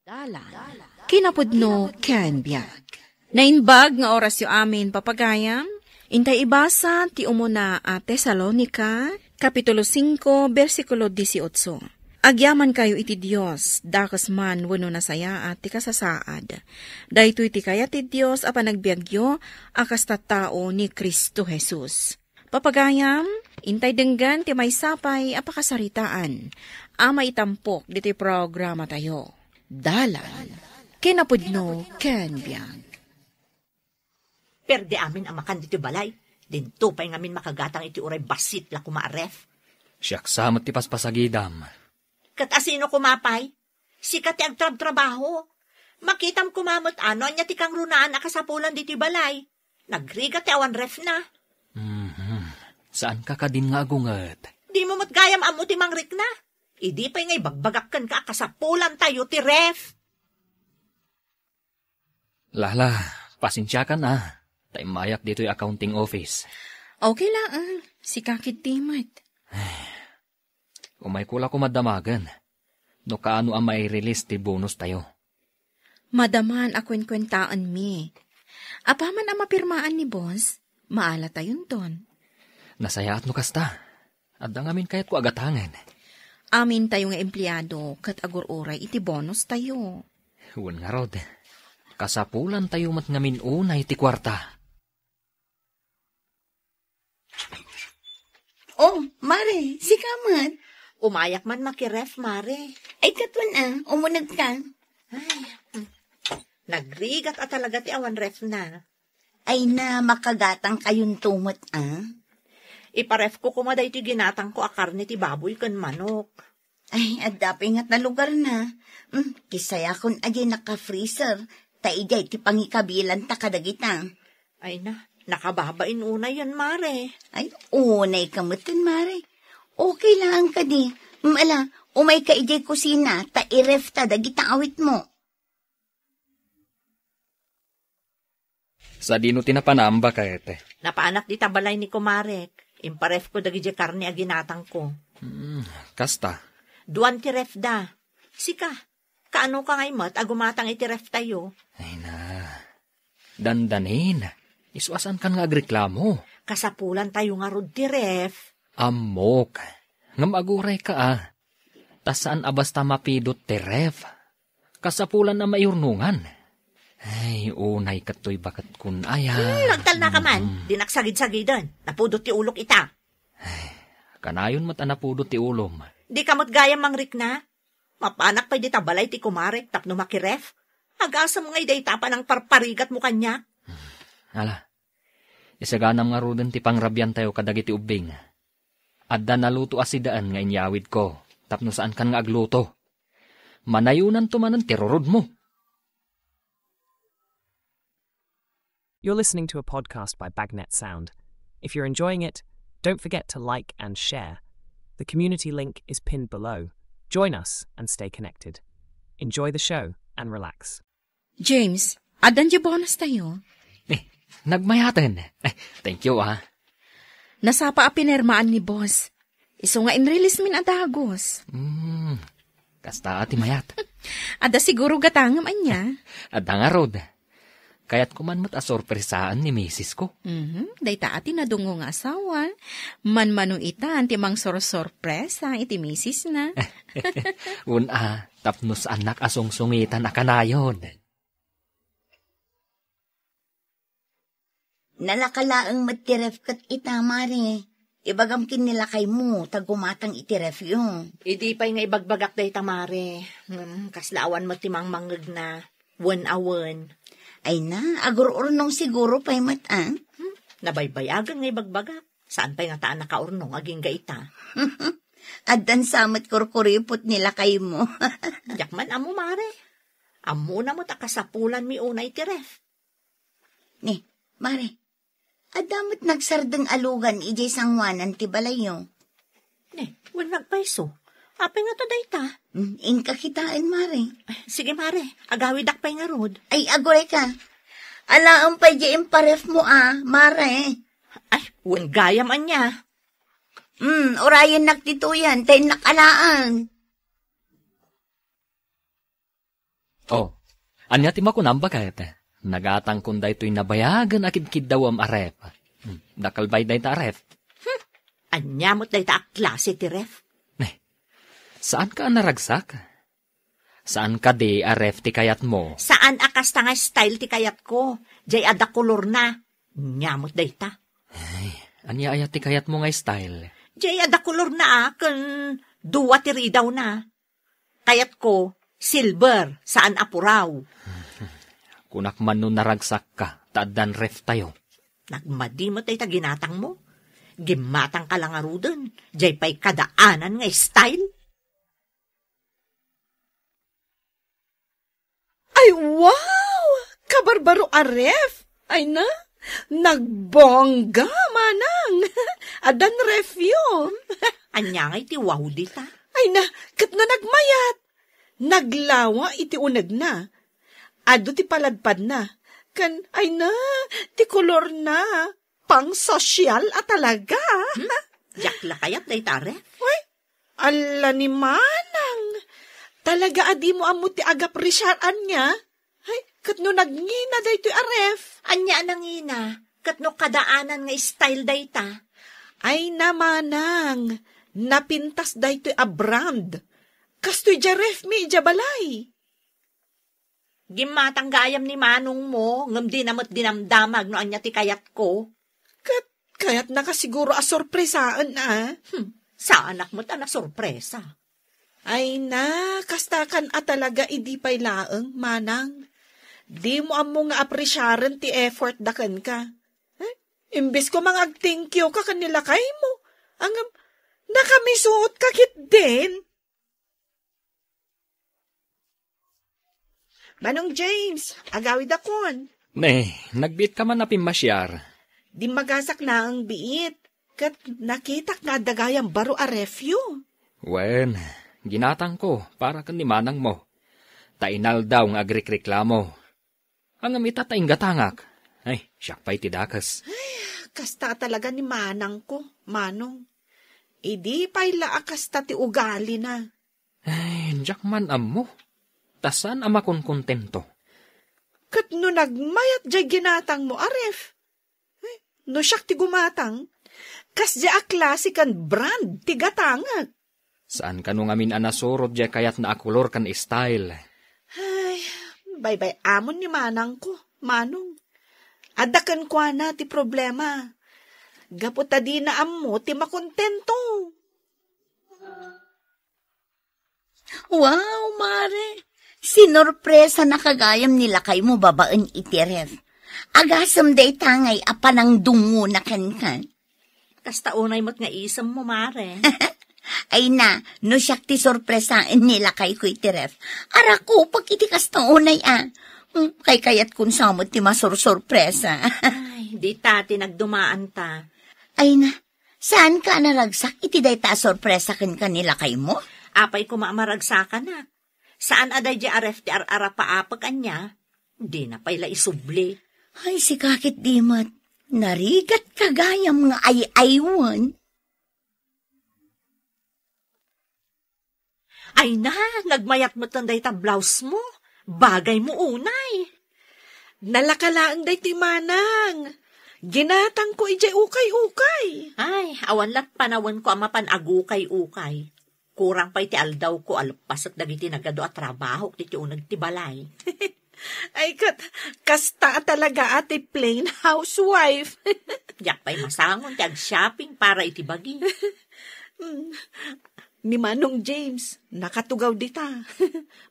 Dalan. Kinapudno ken biag. Nainbag nga oras yu amin papagayam. Intay ibasa ti umuna a Tesalonica, Kapitulo 5, versikulo 18. Agyaman kayo iti Diyos, dakas man wano nasaya at ti kasasaad. Dahito iti kaya ti Diyos a panagbiagyo, akas tattao ni Kristo Jesus. Papagayam, intay denggan ti may sapay apakasaritaan. Ama itampok diti programa tayo. Dalan. Kinapudno ken biag. Perde amin ang makan dito balay. Dinto pa'y ngamin makagatang iti uray basit la kumaaref. Siyak samot ti paspasagidam. Kat asino kumapay? Sikat ti agtrab-trabaho. Makitam kumamot ano anya ti kang runaan akasapulan dito balay. Nagriga ti awan ref na. Saan ka din nga agunget? Di mo matgayam amo ti mangrik na. Idi pa'y ngay bagbagakkan ka akasapulan tayo ti ref. Lala, pasensya ka na. Tayo mayak dito yung accounting office. Okay lang, si kakit timot. Umay kula ko madamagan. No kaano ang mai-release ti bonus tayo. Madaman akwen-kwentaan mi. Apaman ang mapirmaan ni boss, maala tayon ton. Nasaya at no kasta. At dangamin kayat ko agatangan. Amin tayo nga empleyado, kat agur-uray iti bonus tayo. Huwag nga rod. Kasapulan tayo mat ngamin unay ti kwarta. Oh, Mare, si Kamat. Umayak man makiref, Mare. Ay, katwan umunag ka. Nagrigat at talaga ti awan ref na. Ay na, makagatang kayong tumot, Iparef ko kumaday ti ginatang ko akarne ti baboy kan manok. Ay, adapay nga't na lugar na. Kisaya kun ajay naka-freezer. Taijay ti pangikabilan ta kadagitang. Ay na, nakababain una yan, Mare. Ay, unay kamutin, Mare. Okay lang ka di. Ala, umay ka ijay kusina, ta iref ta dagitang awit mo. Sa dino tinapanamba kayete. Napaanak di tabalay ni Kumarek. Imparef ko dagiti karne a ginatang ko. Kasta. Duan ti ref da. Sika, kaano ka ngay mat agumatang iti ref tayo? Ay na. Dandanin. Isuasan kan nga agreklamo. Kasapulan tayo nga rod ti ref. Amok. Ngam aguray ka Tas saan abasta mapidot ti ref? Kasapulan na mayurnungan. Ay, unay katoy bakat kun ayan. Nagtal na ka man. Di naksagid-sagidan. Napudot ti ulok ita. Ay, kanayon mat napudot ti ulom. Di ka matgayam mangrik na. Mapanak pa di tabalay ti Kumarek tapno makiref. Agasa mo ngay day tapa ng parparigat mo kanya. Ala, isaganam nga ruden ti pangrabyan tayo kadagiti ubing. Adda naluto asidaan nga inyawid ko. Tapno saan kan nga agluto. Manayunan tumanan ti rorod mo. You're listening to a podcast by Bagnet Sound. If you're enjoying it, don't forget to like and share. The community link is pinned below. Join us and stay connected. Enjoy the show and relax. James, adan di bonus tayo. Nagmayaten. Thank you, Nasapa a pinermaan ni boss. Iso nga in-release min adagos. Kasta ati mayat. Ada siguro gatangam anya. Adda nga rod. Kaya't kumanmat asorpresaan ni misis ko. Dayta ati nadungo nga asawan. Man-manong itan, timang sorpresa iti misis na. Tapnos anak asungsungitan akanayon. Nalakalaang matiref kat ita, Mare. Ibagam kinilakay mo, tagumatang itiref yung. Idi pa'y nga ibagbagak day tamare. Kaslaawan mo timang mangag na. Wan-awan. Ay na, agur-urnong siguro pa'y matang. Nabaybayagan nga ibagbagak. Saan pa'y nga taan nakaurnong aging gaita? Adan samat kurkuripot nila kayo mo. Jakman amo, Mare. Amo na mo takasapulan mi unay tiref. Ni, Mare. Adamot nagsardeng alugan ijay sangwanan ti balayo. Wan nagpaiso. Apay nga to dayta. Inkakitaan, Mare. Sige, Mare. Agawidak pa'y nga rod. Ay, agoy ka. Alaang pa di imparef mo, Mare. Ay, wan gayam anya. Orayan naktituyan, tayo nakalaan. Oh, anya ti makunamba kahit. Nagatang kunda ito'y nabayagan akid daw am aref. Dakalbay day ta aref. Anyamot day ta klase ti ref. Saan ka naragsak? Saan ka di aref ti kayat mo? Saan akas nga style ti kayat ko? Jay ada kolor na. Nyamot day ta. Anya ayat ti kayat mo nga style? Jay ada kolor na kan duwa ti ridaw na. Kayat ko, silver, saan apuraw. Kunak man nun naragsak ka, taadan ref tayo. Nagmadimot ay taginatang mo. Gimatang ka lang arudon. Jay pa'y kadaanan nga style. Ay, wow! Kabarbaro aref! Ay na, nagbongga, manang! Adan ref yun! Anya nga iti wow dita. Ay na, kat na nagmayat! Naglawa iti uneg na. Ado ti paladpad na. Kan, ay na, ti kolor na. Pang sosyal at talaga. Jakla kayat day tare. Uy, ala ni manang. Talaga adi mo amo ti agap risyaan niya. Ay, kat no nagngina day ti aref. Anya nangina, kat no kadaanan nga style day ta. Ay na manang, napintas day ti a brand. Kastoy jaref mi ijabalay. Gimatang gayam ni manong mo, ngam di namot dinamdamag no anya ti kayat ko. Kaya't nakasiguro a sorpresaan na. Sa anak mo ta na sorpresa. Ay na, kastakan a talaga idi pay laeng, manang. Di mo amo nga apresyaren ti effort daken ka. Imbis ko mga thank you ka kanila kay mo. Angam, nakamisuot ka kit din. Manong James, agawid akon. Nagbit ka man na pimasyar. Di magasak na ang biit. Kat nakita nga dagayang baro a refyo. Wen, ginatang ko para kan manang mo. Tainal daw ng agrikreklamo. Ang itatay gatangak. Ay, siyak pa'y tidakas. Kasta talaga ni manang ko, manong. Idi pa'y laakas ti ugali na. Ay, jak man mo. Tasan ama kon kontento. Kat no nagmayat jay ginatang mo, aref. No siyak ti gumatang, kas jay a klase kan brand ti gatangag. Saan ka nung amin anasurot jay kayat na akulor kan style? Ay, bye-bye amon ni manang ko, manong. Adakan kwa na ti problema. Gapot di na amo ti makontento. Wow, Mare! Sinorpresa na kagayam nila kay mo babaan iti ref. Agasam day tangay apanang dungo na kankan. Kasta unay mo't nga isam mo, Mare. Ay na, no siyak ti sorpresaan nila kay ko iti ref. Arako, pag iti kasta unay kay kayat kun samot ti masorpresa. Ay, di tati nagdumaan ta. Ay na, saan ka naragsak iti day ta sorpresa kan kanila kay mo? Apay kumamaragsakan na. Saan aday di aref ti arara paapag anya? Di na pa'y isubli. Ay, si kakit dimat, narigat kagayam nga ay-aywan. Ay na, nagmayat mo tanday ta blouse mo. Bagay mo unay. Nalakalaang day ti manang. Ginatang ko ijay ukay-ukay. Ay, awan lat panawan ko amapan agukay-ukay. Kurang pa iti aldaw ko alpas at dagiti nagado at trabaho ti unag ti balay. Ay, kasta talaga ati plain housewife. Yak pa'y masangon ti ag-shopping para iti bagi. Ni Manong James, nakatugaw dita.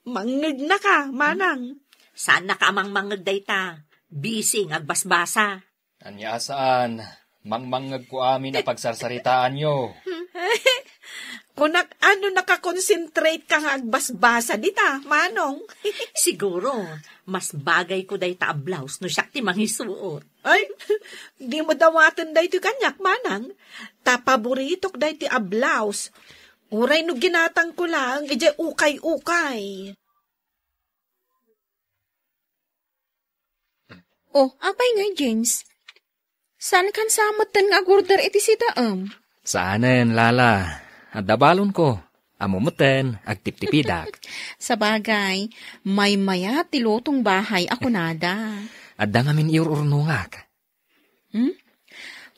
Mangeg na ka, manang. Saan nakaamang mangeg dayta? Bising agbasbasa. Anya saan? Mangmangag ko amin na pagsarsaritaan nyo. Kunak ano nakakonsentrate ka nga agbasbasa dita, manong. Siguro, mas bagay ko dayta a blouse no siyak ti mangisuot. Ay, di mo dawatan day ti kanyak, manang. Tapaburitok day ti a blouse. Uray no ginatang ko lang, ije ukay-ukay. Oh, apay nga, James. Saan kan samot tan nga agorder iti si daam? Saanen, Lala? At dabalon ko. Amumuten, agtiptipidak. Sa bagay, may maya tilotong bahay ako nada. Adda ngamin iururnungak.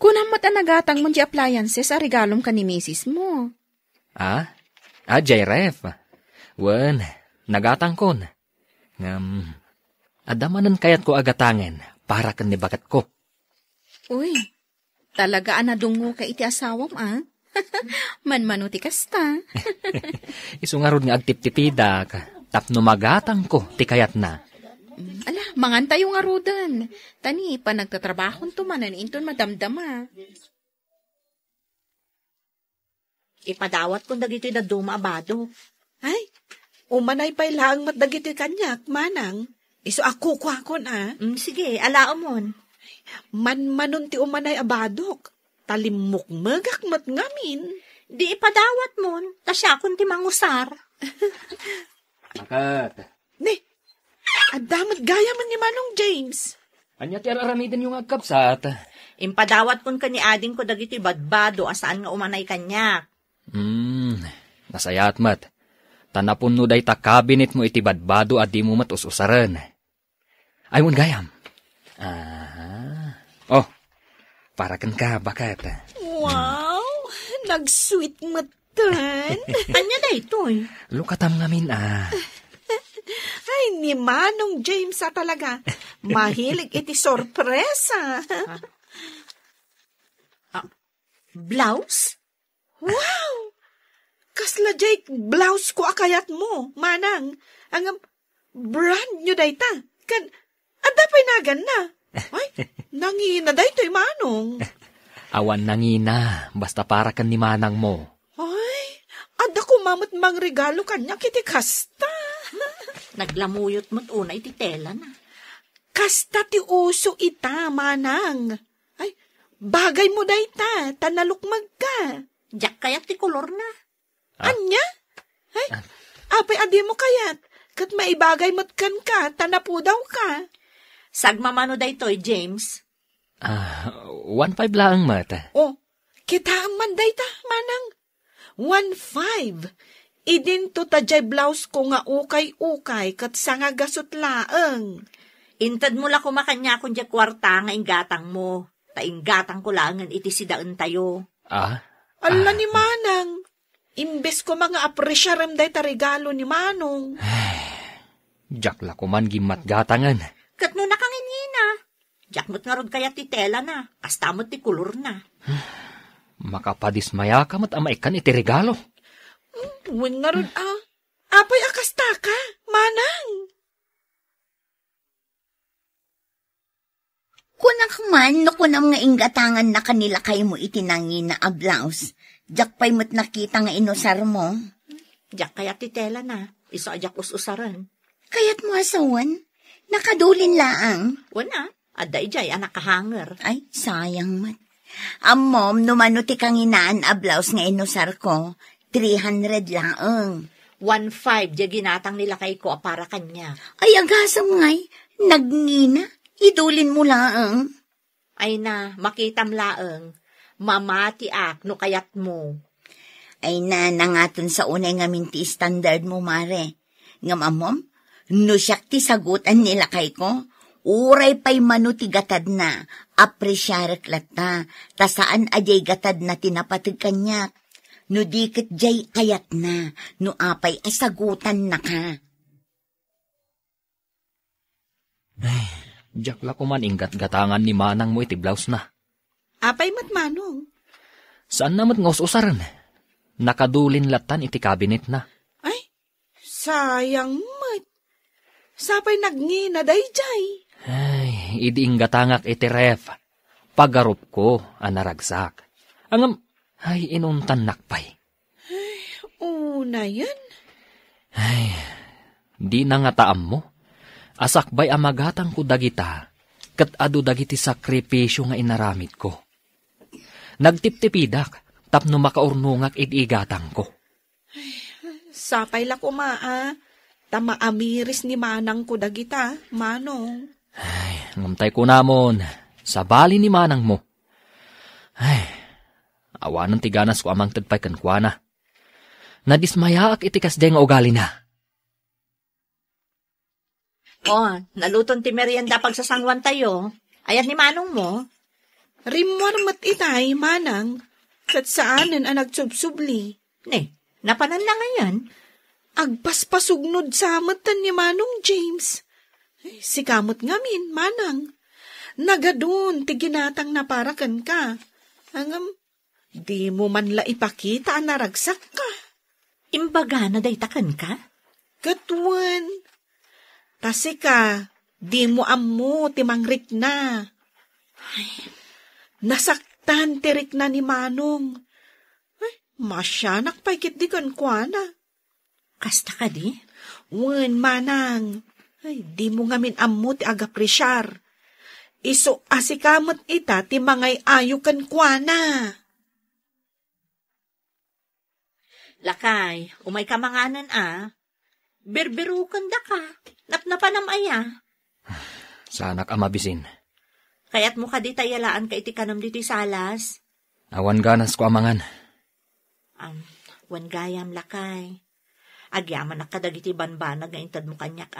Kunam mat anagatang mo di appliances a regalom ka ni misis mo. Jay ref. Wen, nagatang kon. Adda manan kayat ko agatangen para kan nibagat ko. Uy, talaga anadungo ka iti asawam Manmanuti kasta. Isungarod nga agtiptipidak. Tapno magatang ko, ti kayat na. Ala, manganta yung arudan. Tani, pa nagtatrabahon tumanan, inton madamdama. Ipadawat kong dagito'y na dumabado. Ay, umanay pa ilang matdagiti kanyak, manang. Iso ako kwakon, Sige, alaamon. Manmanon ti umanay abadok. Talimukmagak mat ngamin. Di ipadawat mon, tasya kung ti mangusar. Makat. Ne, adamat gaya man ni Manong James. Anya ti aramiden yung agkapsat. Impadawat kong kani ading ko dagito'y badbado asaan nga umanay kanyak. Nasayat mat. Tanapon no day ta kabinet mo iti badbado at di mo mat ususaran. Ay mon gayam. Para kan ka, bakat. Wow, nag-sweet matan. Anya da ito'y? Lukatam ngamin, Ay, ni Manong James talaga. Mahilig iti sorpresa. Blouse? Wow! Kasla Jake, blouse ko akayat mo, manang. Ang brand nyo dayta. Adapay nagan na. Ay, nangina daytoy manong. Awan nangina, basta para kan ni manang mo. Ay, ada ko mamot mang regalo kanya kiti kasta. Naglamuyot mo't una iti tela na. Kasta ti uso ita, manang. Ay, bagay mo dayta, tanalukmag ka. Diyak kayat ti kolor na. Anya? Ay, apay adi mo kayat. Kat maibagay mo't kan ka, tanapu daw ka. Sagmamano da ito'y, James? 1.5 lang mata. Oh, kita ang manday ta, manang. 1.5. Idin to ta jay blouse ko nga ukay-ukay kat sanga gasot laeng. Intad mo la kumakanya kung jay kwarta nga inggatang mo. Ta inggatang ko langan iti sidaan tayo. Ala ni manang. Imbes ko mga apresyaram day ta regalo ni manong. Jack la ko man gimat gatangan. Kat no nakangingina. Diyak mo't nga rod kaya ti tela na. Kastamot ti kulor na. Makapadismaya ka mat amaikan iti regalo. Huwag nga rod Apay akasta ka, manang. Kunak man, no kunam nga inggatangan na kanila kayo mo itinangin na a blouse. Diyak pa'y mo't nakita nga inusar mo. Diyak kaya ti tela na. Iso adyak usaran. Kaya't mo asawan? Nakadulin laang. Wana, aday jay anak kahanger. Ay, sayang mat. Mom, numanuti kang inaan a blouse nga inusar ko, 300 laang. 1.5 jay ginatang nila kay ko para kanya. Ay, agasam ngay, nagngina, idulin mo laang. Ay na, makitam laang, mamati ak no kayat mo. Ay na, nangaton sa unay nga minti standard mo, mare. Nga mamom, no siyak ti sagutan nila kay ko, uray pa'y manuti gatad na, apresyarek lata, tasaan ajay gatad na tinapatig kanyak, no dikit jay kayat na, no apay asagutan na ka. Ay, Jack la ko man inggat-gatangan ni manang mo iti blouse na. Apay mat manong. Saan namat nga usaran? Nakadulin latan iti kabinet na. Ay, sayang mat. Sapay nagngina dayjay. Ay, idiing gatangak iti ref. Pagarup ko, anaragsak. Angam, ay inuntan nakpay. Ay, una yan. Ay, di na nga taam mo. Asakbay amagatang ko dagita, kat adu dagiti sakripisyo nga inaramid ko. Nagtiptipidak, tapno makaurnungak idigatang ko. Sapay la kumaa. Tamaamiris ni manang ko dagita, manong. Ay, ngamtay ko namon, sa bali ni manang mo. Ay, awanan tiganas ko amang tagpay kankwana. Nadismayaak iti kasday nga ugali na. Naluton ti merienda pagsasangwan tayo. Ayan ni manong mo. Rimwar mat itay, manang. Kat saanan ang nagsubsubli. Napanan na ngayon. Agpaspasugnod sa amatan ni Manong James. Si kamot ngamin, manang. Nagadun, ti ginatang naparakan ka. Hangam, di mo man la ipakita ang naragsak ka. Imbaga na daytakan ka? Katuan. Tasi ka, di mo ammo ti mangrik na. Nasaktan tirik na ni Manong. Masyanak paikit di kan kwa na. Kasta ka di? Wen, manang. Di mo ngamin ammo ti agapresyar. Iso asikamot ita ti mangay ayukan kwa na. Lakay, umay ka manganan Berberukan da ka. Napnapanam aya. Sanak amabisin. Kaya't mo ka di tayalaan ka iti kanam dito salas. Awan ganas ko amangan. Wan gayam lakay. Agyaman na kadagiti banbanag nga intad mo kanyak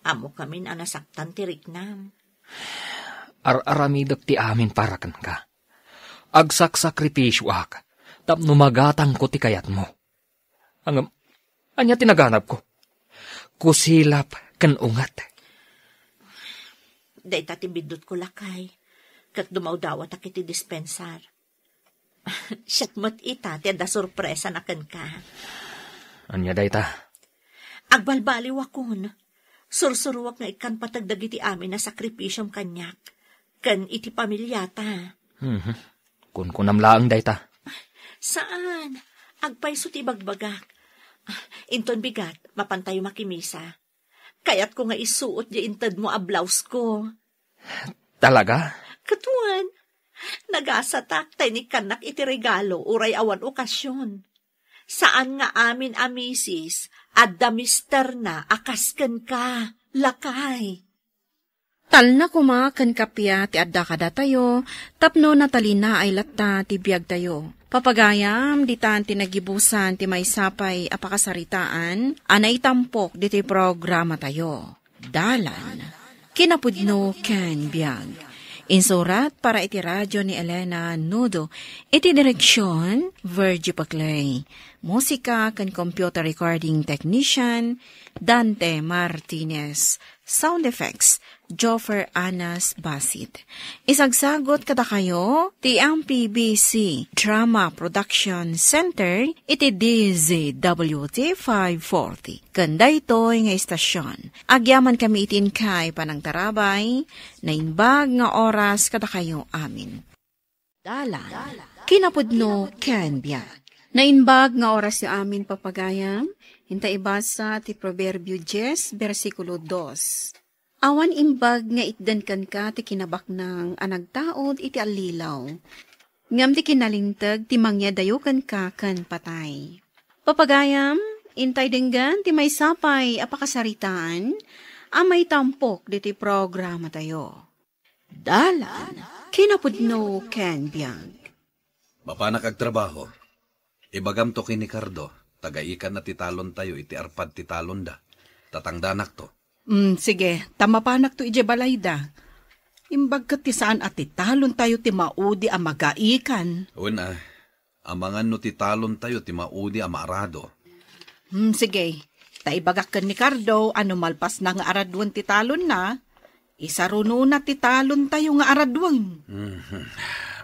Amo kamin nasaktan tirik nam. Aramidok ti amin parakan ka. Agsak-sakripisyo ak. Tapno magatang ko ti kayat mo. Anya tinaganap ko. Kusilap kan ungat. Day tati bidot ko lakay. Kat dumawdawa ta kiti dispensar. Siyat mo't ita, tiyada sorpresa na kan ka. Anya day ta? Agbalbaliw akon. Sursuruwak nga ikan patagdagiti amin na sakripisyong kanyak. Kan iti pamilyata. Kun kunamlaang day ta. Saan? Agpayso ti bagbagak. Inton bigat, mapantayo makimisa. Kaya't ko nga isuot di intad mo a blouse ko. Talaga? Katuan. Nagasatak tayo ni kanak iti regalo uray awan okasyon. Saan nga amin amisis at damister na akasken ka, lakay. Tal na kumakan kapya ti adda kada tayo, tapno natalina ay latta ti biyag tayo. Papagayam, ditan tinagibusan ti may sapay apakasaritaan, anay tampok diti programa tayo. Dalan, kinapudno ken biyag. Insurat para iti radyo ni Elena Nudo, iti direksyon, Virgie Paclay. Musika kan computer recording technician, Dante Martinez. Sound effects, Joffer Anas Basit. Isagsagot kada kayo, ti ang PBC Drama Production Center, iti DZWT 540. Kanda ito'y nga istasyon. Agyaman kami itin kay panang tarabay, na inbag nga oras kada kayo amin. Dalan, kinapudno ken biag. Na inbag nga oras yung amin papagayam, hinta ibasa ti Proverbio 10, versikulo 2. Awan imbag nga itdan kan ka ti kinabak ng anagtaod iti alilaw. Ngam ti kinalintag ti mangya dayukan ka kan patay. Papagayam, intay denggan ti may sapay apakasaritaan, amay tampok diti programa tayo. Dalan, kinapudno ken biag. Mapanak agtrabaho. Ibagam to kini Ricardo, tagaikan na titalon tayo iti arpad titalon da. Tatangdanak to. Sige, tamapanak to ije balayda. Imbag kat ti saan at titalon tayo ti maudi a magaikan. Una, amangan no titalon tayo ti maudi a maarado. Sige, taibagak kan ni Ricardo, ano malpas na nga aradwan titalon na, isaruno na titalon tayo nga aradwan.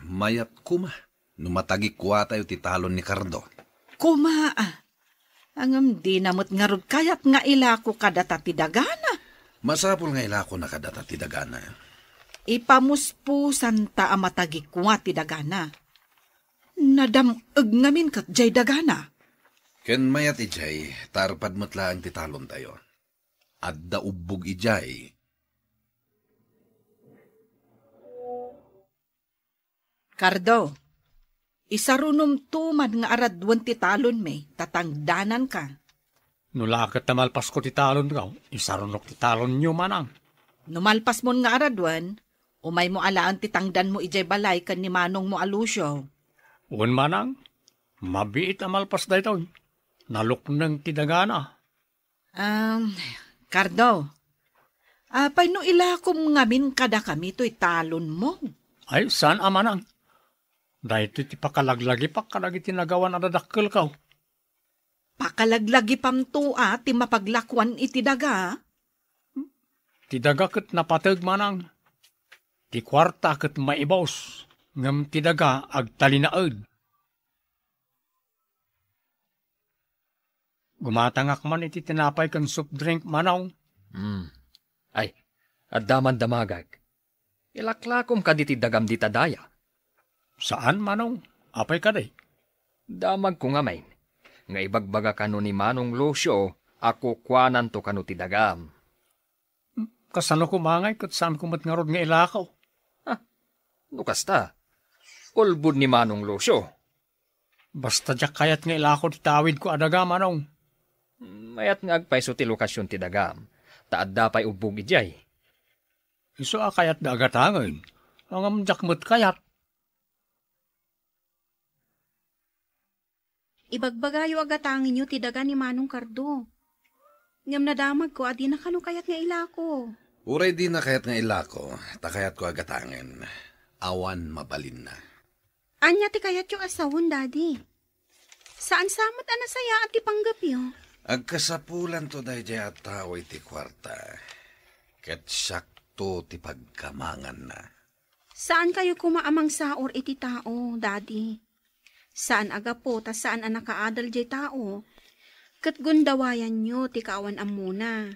Mayat kuma. Numatagi kuwa tayo titalon ni Ricardo. Kumaa. Angam di namot nga rod kayat nga ilako kadata ti dagana. Masapul nga ilako na kadata ti dagana. Ipamuspusan ta amatagi kuwa ti dagana. Nadamag ngamin kat jay dagana. Ken mayat ijay, tarpad mo't lang titalon tayo. Adda ubog ijay. Cardo, isarunom tumad nga aradwan ti talon may, tatangdanan ka. Nulakat na malpas ko ti talon raw, isarunok ti talon nyo manang. Numalpas mo nga aradwan, umay mo alaan ti tangdan mo ijay balay kan ni manong mo alusyo. Un manang, Mabiit amalpas da ito. Naluknang tidagana. Cardo, paano ilakom ngamin kada kami to'y talon mo? Ay, saan amanang? Dahil iti pakalaglagi pa kalagi tinagawan adadakkel ka. Pakalaglagi pam tua, ti mapaglakwan iti daga. Tidaga ket napateg manang. Ti kwarta ket maibos. Ngam tidaga agtalinaed. Gumatangak man iti tinapay kan soup drink manaw. Ay, addaman damagag. Ilaklakom ka diti dagam di tadaya. Saan manaw? Apay ka day? Damag ko nga main. Nga ibagbaga kano ni Manong Lucio, ako kwanan to kano ti dagam. Kasano kumangay kat saan kumat nga rod nga ilakaw? Nukasta. Ulbud ni Manong Lucio. Basta diyak kayat nga ilakaw ti tawid ko adaga manaw. Mayat nga agpaiso ti lokasyon ti dagam. Taadda pa'y ubog ijay. Iso kayat da agatangan. Ang amjak mo't kayat. Ibagbagayo agatangin nyo ti daga ni Manong Cardo. Ngam nadamag ko, adi na kano kayat nga ilako. Uray di na kayat nga ilako, takayat ko agatangan. Awan mabalin na. Anya ti kayat yung asawon, Daddy. Saan samat anasaya at ipanggap yun? Agkasapulan to dahi jay at tao iti kwarta. Ket sakto ti pagkamangan na. Saan kayo kumaamang saor iti tao, Daddy? Saan aga po, ta saan ang nakaadal jay tao? Kat gundawayan nyo, ti kaawan amuna.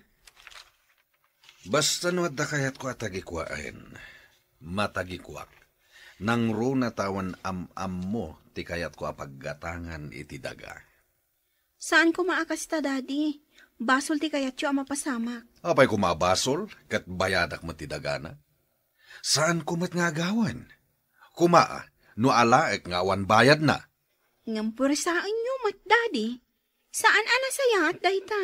Basta no adda kayat ko atagikwaen. Matagikwak. Nang runa tawan am mo, ti kayat ko apaggatangan iti daga. Saan kumaakas ta, Daddy? Basol ti kayat yung mapasamak. Apay kumabasol, kat bayadak mo ti dagana. Saan kumat nga agawan? Kumaa, no alaek nga awan bayad na. Ngampura saan nyo, mat, Daddy? Saan anasayat, dayta?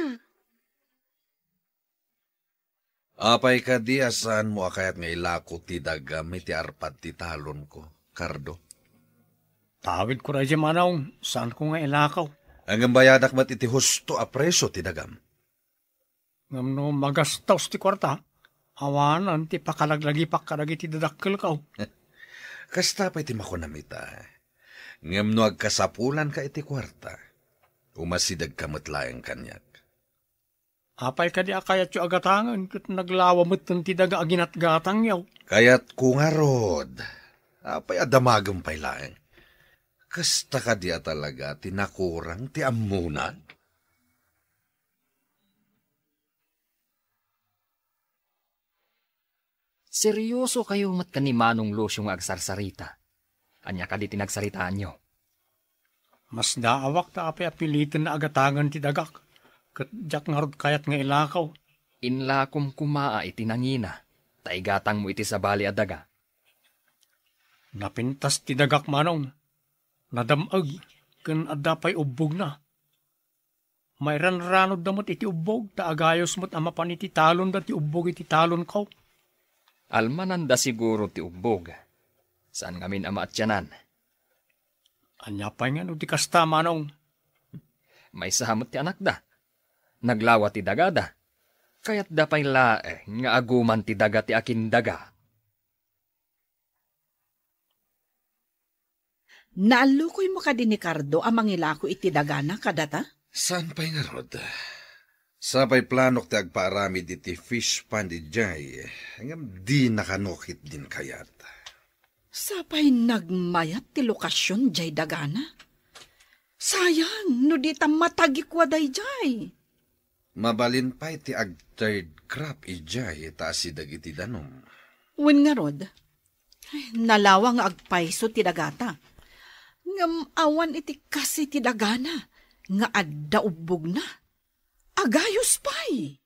Apay ka di asaan mo akayat nga ilako ti daga may ti arpad ti talon ko, Cardo. Tawid ko rin manaw. Saan ko nga ilakaw? Ang bayadak mat iti husto a preso ti dagam. Ngam no magastaws ti kwarta. Awanan ti pakalaglagi pakalagi ti dadakkel kaw. Kasta pa iti makunamita. Ngam no agkasapulan ka iti kwarta. Umasidag ka matlayang kanyak. Apay ka di akayat yung agatangan kat naglawa mo't ti daga aginatgatang yaw. Kayat ko nga rod. Apay adamagam pay laeng. Kasta ka di talaga tinakurang ti amunan. Seryoso kayo mat ka ni Manong Lucio nga agsarsarita. Anya ka di tinagsaritaan nyo. Mas daawak ta apay apilitan na agatangan ti dagak. Kat jak nga rod kayat nga ilakaw. Inlakom kumaa iti nangina. Taigatang mo iti sabali a daga. Napintas ti dagak manong. Nadamag, kan adapay ubog na. May ranranod damot iti ubog, taagayos mo't amapan iti talon da ti ubog iti talon ko. Almananda siguro ti ubog. Saan ngamin ama at yanan? Anya pa'y nga no ti kasta manong. May sahamot ti anak da. Naglawa ti dagada. Kaya't dapay lae nga aguman ti daga ti akin daga. Naalukoy mo ka din ni Cardo amang ilako iti dagana kadata? Saan pa'y nga rod? Sapay planok ti agpaarami iti fish pan di jay. Hanggang di nakanukit din kayat. Sapay nagmayat ti lokasyon jay dagana? Sayang, no di ta matagikwaday jay. Mabalin pa'y ti ag third crop ijay taasidag iti danom. Wen nga rod, nalawang agpaiso ti dagata. Ngam awan iti kasi ti dagana, nga adda ubog na. Agayos pa'y.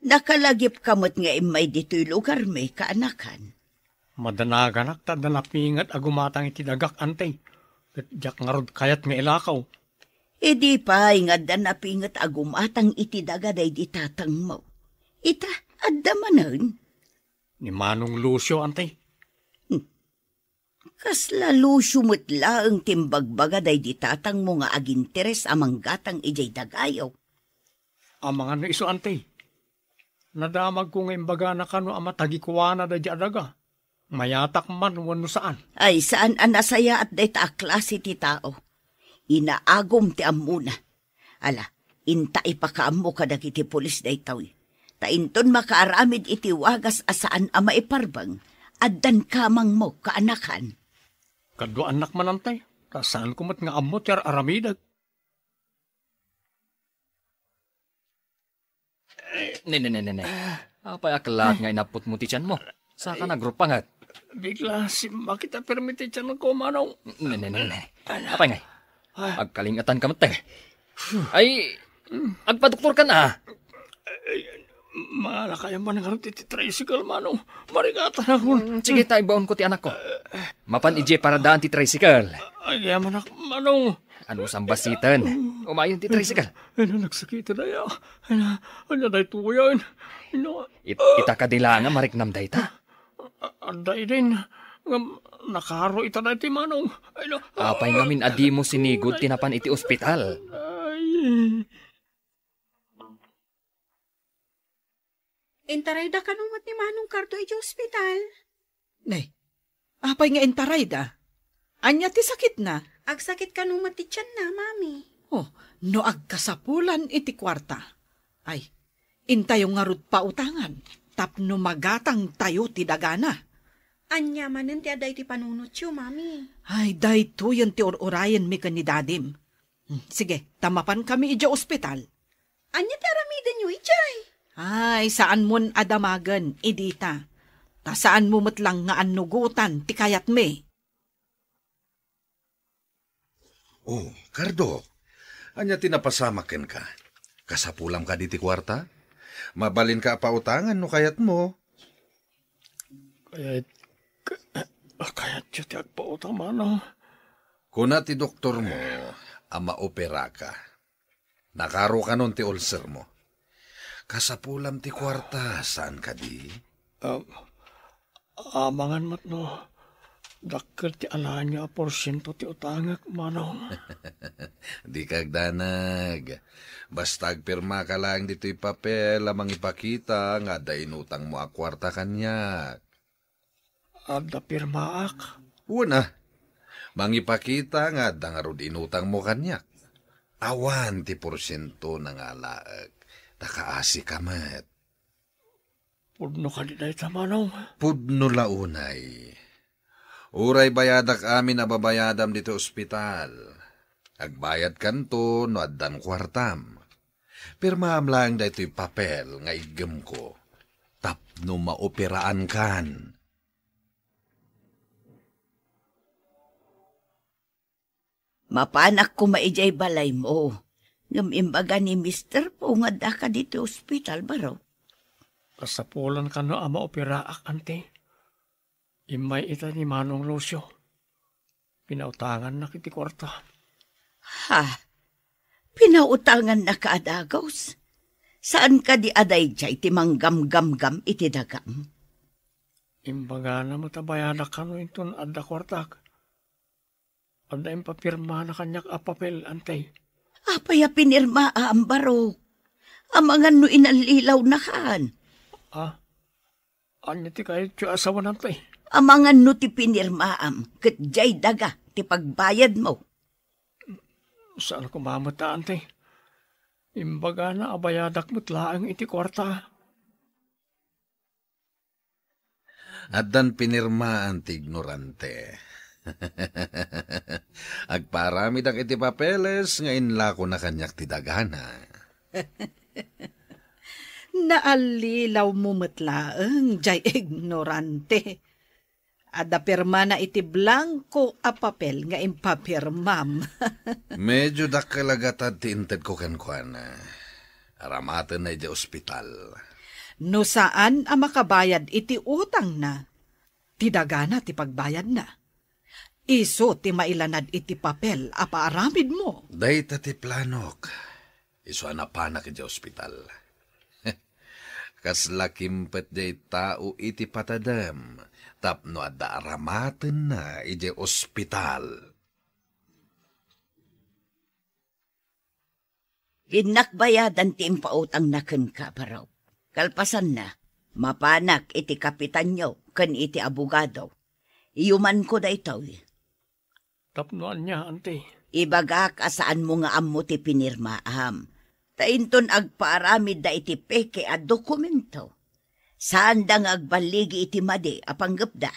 Nakalagip kamot nga imay dito'y lugar may kaanakan. Madanaganak ta danapingat agumatang iti dagak antay. Kat jak nga rod kayat nga ilakaw. E di pa nga danapingat agumatang iti dagaday di tatang mo. Ita, adda manan. Ni Manong Lucio antay. Kas lalo sumutla ang timbagbaga day ditatang mo nga aginteres amang gatang ijay dagayaw. Amangan na iso, ante. Nadamag ko nga imbaga na kano amatagikuana da adaga. Mayatak man wano saan. Ay, saan ang nasaya at day ta klase ti tao. Inaagom ti amuna. Ala, inta ipakaam mo kadag iti pulis day tawi. Tainton makaaramid iti wagas asaan ama iparbang. Addan kamang mo kaanakan. Kadwa anak manantay. Kasaan kumat nga ammo ti aramidag. Ne. Apay aklat nga inapot mo ti tiyan mo. Saka nagrupangat. Bigla si makita permiti tiyan ko, Manong. Ne. Apay nga. Agkalingatan ka matay. Ay, agpadoktor ka na. Maala kaya man nga ti tricycle, Manong. Marigatan ako. Sige, tayo baon ko ti anak ko. Mapan ije para daan ti tricycle. Ay, yaman ako, Manong. Ano sang basitan? Umayon ti tricycle. Ay na, nagsakita na ya. Ay na, day tuyan. Ita kadila nga mariknam day ta. Anday din. Nakaro ita na iti, Manong. Ay na. Apay ngamin adi mo sinigod tinapan iti ospital. Ay. Intaray da kanumat ni Manong Kardo iti ospital. Nay, apay nga entaray da. Anya ti sakit na. Agsakit kanumat ti tiyan na, mami. Oh, no agkasapulan iti kwarta. Ay, intayo nga rut pa utangan. Tapno magatang tayo ti dagana. Anya manen ti aday ti panunot yo, mami. Ay, dayto yan ti or-orayan mi ni dadim. Sige, tamapan kami ija ospital. Anya ti aramidan yo, ijay? Ay, saan mon adamagan, idita. Ta saan mo matlang nga anugutan ti kayat me. Oh, Cardo, anya tinapasamaken ka. Kasapulam ka di ti kwarta? Mabalin ka pautangan no kayat mo. Kayat siya ti agpautang, Manong. Kuna ti doktor mo, maopera ka. Nakaro ka nun ti ulcer mo. Kasapulam ti kwarta, saan ka di? Amangan mat no. Dakkel ti alaan niya porsyento ti utangak, Manong. Di kagdanag. Basta agpirma ka lang dito'y papel amang ipakita nga da inutang mo akwarta kanyak. Ada pirmaak? Una, mangipakita nga da nga rod inutang mo kanyak. Awan ti porsyento na nga laag. Takaasi kamat. Pudno ka di dahita, Manong. Pudno launay. Uray bayadak amin na babayadam dito ospital. Agbayad kanto no addan kwartam. Pirmaam lang da ito'y papel nga igem ko. Tapno maoperaan kan. Mapanak ko maijay balay mo. Ngam-imbaga ni Mr. po nga da ka dito ospital baro. Kasapulan ka no ama operaak, ante. Imay ita ni Manong Lucio. Pinautangan na kiti kwarta. Ha? Pinautangan na kaadagaws? Saan ka di aday jay ti manggam-gam-gam iti dagam? Imbaga na matabayana ka no inton adda kwartak. Adda impapirma na kanyak apapel, antay. Apaya pinirma baro. Amangan no inalilaw na kaan. Anya ti kayo tiyo asawa nantay. Amangan no ti pinirmaam, ket jay daga, ti pagbayad mo. Saan ko mamata, ante? Imbaga na abayadak mo't laang iti kwarta. Addan pinirmaan ti ignorante. Agparami dak iti papeles, nga inla ko na kanyak ti dagana. Naalilaw mo matlaang, jay ignorante. Ada pirma na iti blanco a papel nga impapirmam. Medyo dakalagatad ti inted ko kenkwana. Aramatan na iti ospital. No saan a makabayad iti utang na, ti dagana ti pagbayad na. Iso ti mailanad iti papel a paaramid mo. Dayta ti planok. Iso anapanak iti ospital. kas lakimpet jay tao iti patadam, tapno adda aramaten na iti ospital. Ginakbayadan ti impautang na ken ka paraw. Kalpasan na, mapanak iti kapitan nyo ken iti abogado. Iyuman ko da itaw. Tapnoan niya, ante. Ibagak asaan mo nga ammo ti pinirmaam. Tainton agpaaramid da iti peke at dokumento. Saan da nga agbaligi iti madi apanggap da?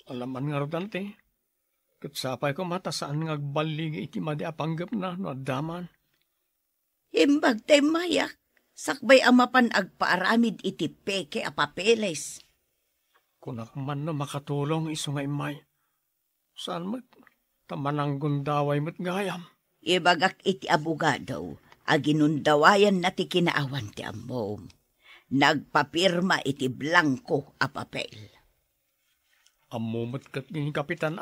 Alaman nga rin, ante. Katsapay ko mata saan nga agbaligi iti madi apanggap na no adaman. Imbag tay mayak. Sakbay amapan agpaaramid iti peke a papeles. Kunak man no makatulong iso nga imay. Saan mo't tamanang gundaway mo't gayam. Ibagak iti abogado, aginundawayan na ti kinaawan ti amom. Nagpapirma iti blanco a papel. Amumot kat ni kapitan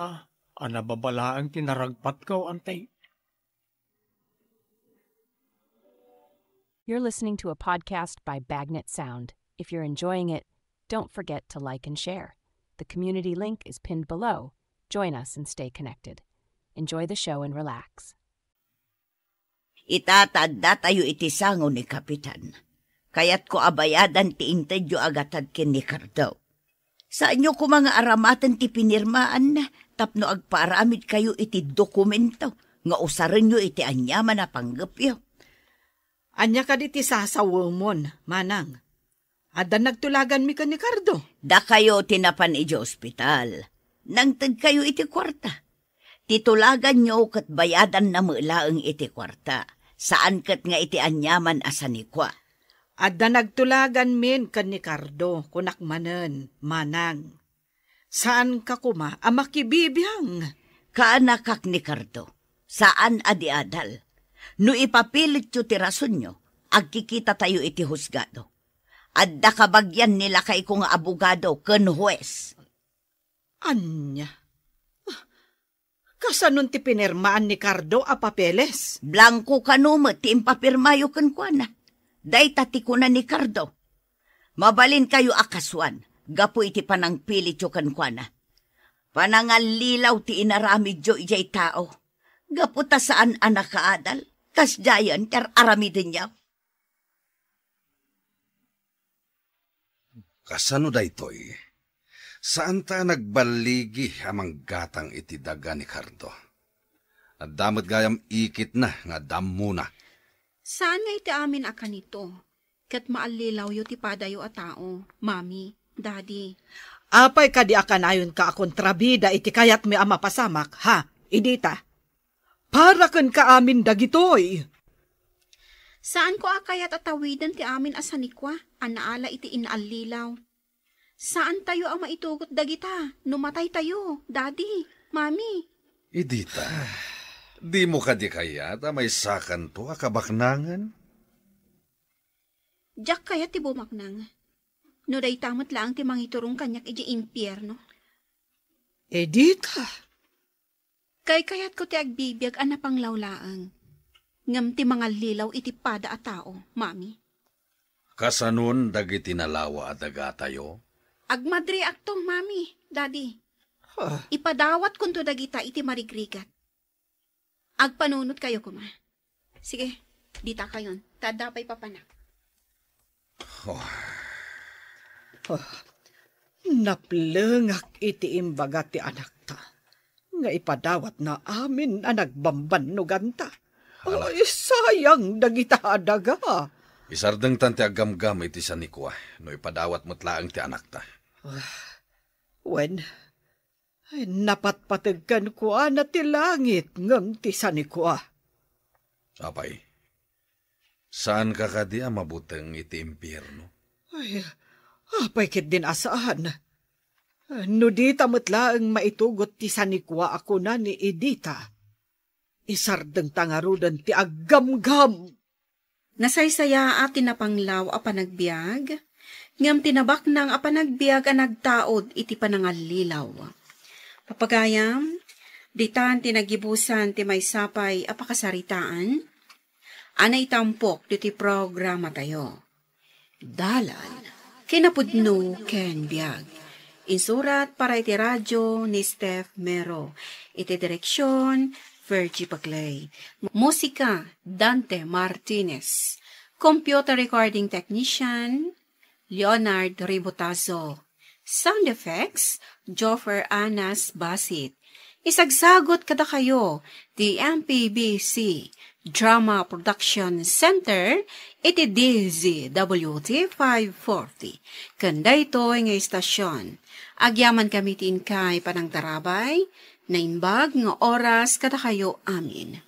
anababalaang tinaragpat ko, antay. You're listening to a podcast by Bagnet Sound. If you're enjoying it, don't forget to like and share. The community link is pinned below. Join us and stay connected. Enjoy the show and relax. Itatadda tayo iti sango ni kapitan. Kaya't ko abayadan ti intedyo agatad ken ni Cardo. Saan nyo ko mga aramatan ti pinirmaan na tapno agpaaramid kayo iti dokumento nga usarin nyo iti anyaman na panggapyo. Anya ka iti sasawamon, manang. Ada nagtulagan mi ka ni Cardo. Da kayo tinapan iti ospital. Nangtag kayo iti kwarta. Titulagan nyo kat bayadan na mulaang iti kwarta. Saan kat nga iti anyaman asanikwa. Ada nagtulagan min ka ni Cardo, kunak manen, manang. Saan ka kuma amakibibiyang? Kaanakak ni Cardo, saan adi adal? No ipapilit yu ti rason nyo, agkikita tayo iti husgado. Adda kabagyan nila kay kong abogado ken huwes. Anya? Kasanon ti pinirmaan ni Cardo a papeles? Blanco kanumet ti impapirmayo ken kuana. Day tatikunan ni Cardo. Mabalin kayo akaswan, gapo iti panangpilit yu ken kuana. Panangalilaw ti inaramid yu ijay tao. Gapo ta saan anak kaadal, kas jayan ter aramidin niya. Kasano daytoy? Saan ta nagbaligi amang gatang iti daga ni Cardo? At damat gayam ikit na nga dam muna. Saan nga iti amin akan ito? Kat maalilaw yu ti padayo a tao, mami, daddy. Apay ka di akanayon ka akong trabida iti kayat mi ama pasamak, ha? Idita? Para ken ka amin dagitoy. Saan ko akayat atawidan ti amin asanikwa, anaala iti inaalilaw? Saan tayo ang maitugot dagita? Numatay tayo, daddy, mami. Idita, di mo ka di kayat may sakan to akabaknangan? Diyak kaya ti bumaknang. No day tamat lang ti mangiturong kanyak iti impyerno. Edita. Kay kayat ko ti agbibiyag anapang lawlaang. Ngam ti mga lilaw iti pada a tao, mami. Kasanon dagiti nalawa at daga tayo? Agmadri aktong, mami, daddy. Ipadawat kunto dagita iti marigrigat. Agpanunot kayo kuma. Sige, dita kayon. Tadapay papanak. Naplengak iti imbaga ti anak ta. Nga ipadawat na amin ang nagbamban no ganta. Ay, sayang dagita adaga. Isardeng tan ti agamgam iti sanikwa no ipadawat mutlaang ti anak ta. Wen, napatpatagkan ko na ti langit ngam ti sanikwa. Apay, saan ka kadi mabuteng iti impyerno? Ay, apay kit din asaan. No di tamatlaang maitugot ti sanikwa ako na ni Edita. Isardeng tangarudan ti aggamgam. Nasaysaya ati na panglaw a panagbiag, ngam tinabak nang a panagbiag a nagtaod iti panangalilaw. Papagayam, ditan tinagibusan ti may sapay a pakasaritaan, Anay tampok diti programa tayo. Dalan, kinapudno ken biag. Insurat para iti radyo ni Steph Mero. Iti direksyon, Virgie Paglay. Musika, Dante Martinez. Computer recording technician, Leonard Ribotazo. Sound effects, Joffer Anas Basit. Isagsagot kada kayo, the MPBC Drama Production Center, iti DZWT 540. Kanda ito nga istasyon. Agyaman kami tin kay panang tarabay, na inbag nga oras kada kayo amin.